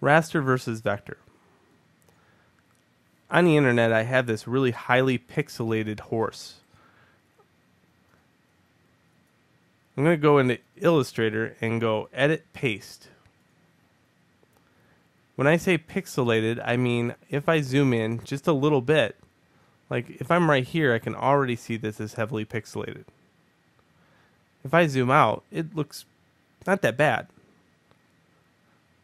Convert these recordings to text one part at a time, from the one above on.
Raster versus vector. On the internet, I have this really highly pixelated horse. I'm going to go into Illustrator and go Edit Paste. When I say pixelated, I mean if I zoom in just a little bit, like if I'm right here, I can already see this is heavily pixelated. If I zoom out, it looks not that bad.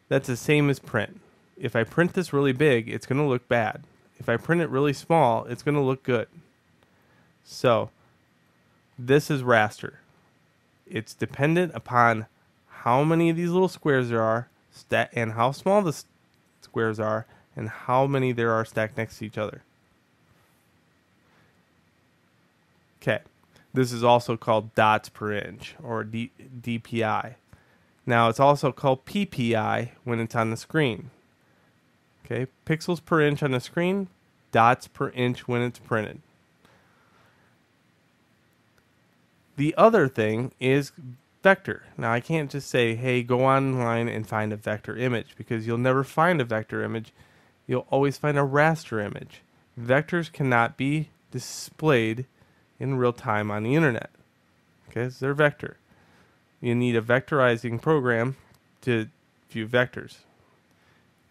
That's the same as print. If I print this really big, it's going to look bad. If I print it really small, it's going to look good. So, this is raster. It's dependent upon how many of these little squares there are, and how small the squares are, and how many there are stacked next to each other. Okay, this is also called dots per inch, or DPI. Now, it's also called PPI when it's on the screen. Okay, pixels per inch on the screen, dots per inch when it's printed. The other thing is vector. Now, I can't just say, hey, go online and find a vector image, because you'll never find a vector image. You'll always find a raster image. Vectors cannot be displayed in real time on the internet. Okay, so they're vector. You need a vectorizing program to view vectors.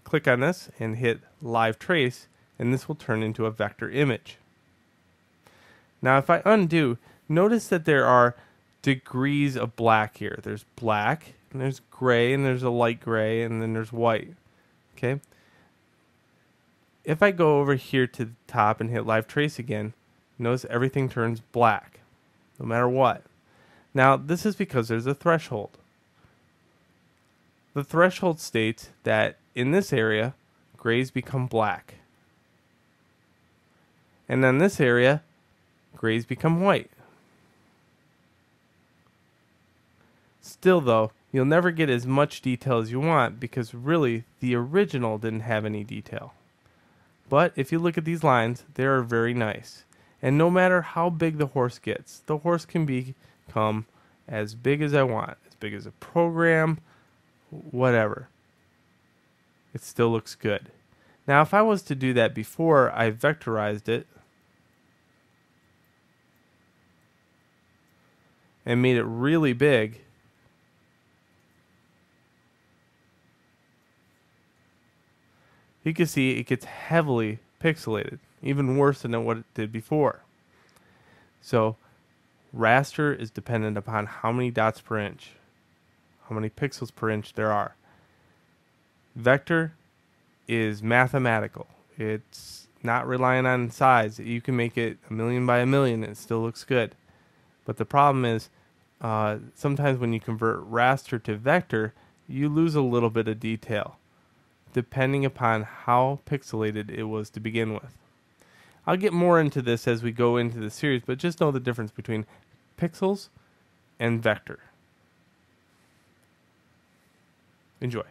Click on this and hit Live Trace, and this will turn into a vector image. Now, if I undo, notice that there are degrees of black here. There's black, and there's gray, and there's a light gray, and then there's white. Okay? If I go over here to the top and hit Live Trace again, notice everything turns black, no matter what. Now, this is because there's a threshold. The threshold states that in this area, grays become black. And in this area, grays become white. Still though, you'll never get as much detail as you want, because really the original didn't have any detail. But if you look at these lines, they are very nice. And no matter how big the horse gets, the horse can become as big as I want, as big as a program, whatever. It still looks good. Now, if I was to do that before I vectorized it and made it really big, you can see it gets heavily pixelated, even worse than what it did before. So, raster is dependent upon how many dots per inch, how many pixels per inch there are. Vector is mathematical. It's not relying on size. You can make it 1,000,000 by 1,000,000 and it still looks good. But the problem is, sometimes when you convert raster to vector, you lose a little bit of detail, depending upon how pixelated it was to begin with. I'll get more into this as we go into the series, but just know the difference between pixels and vector. Enjoy.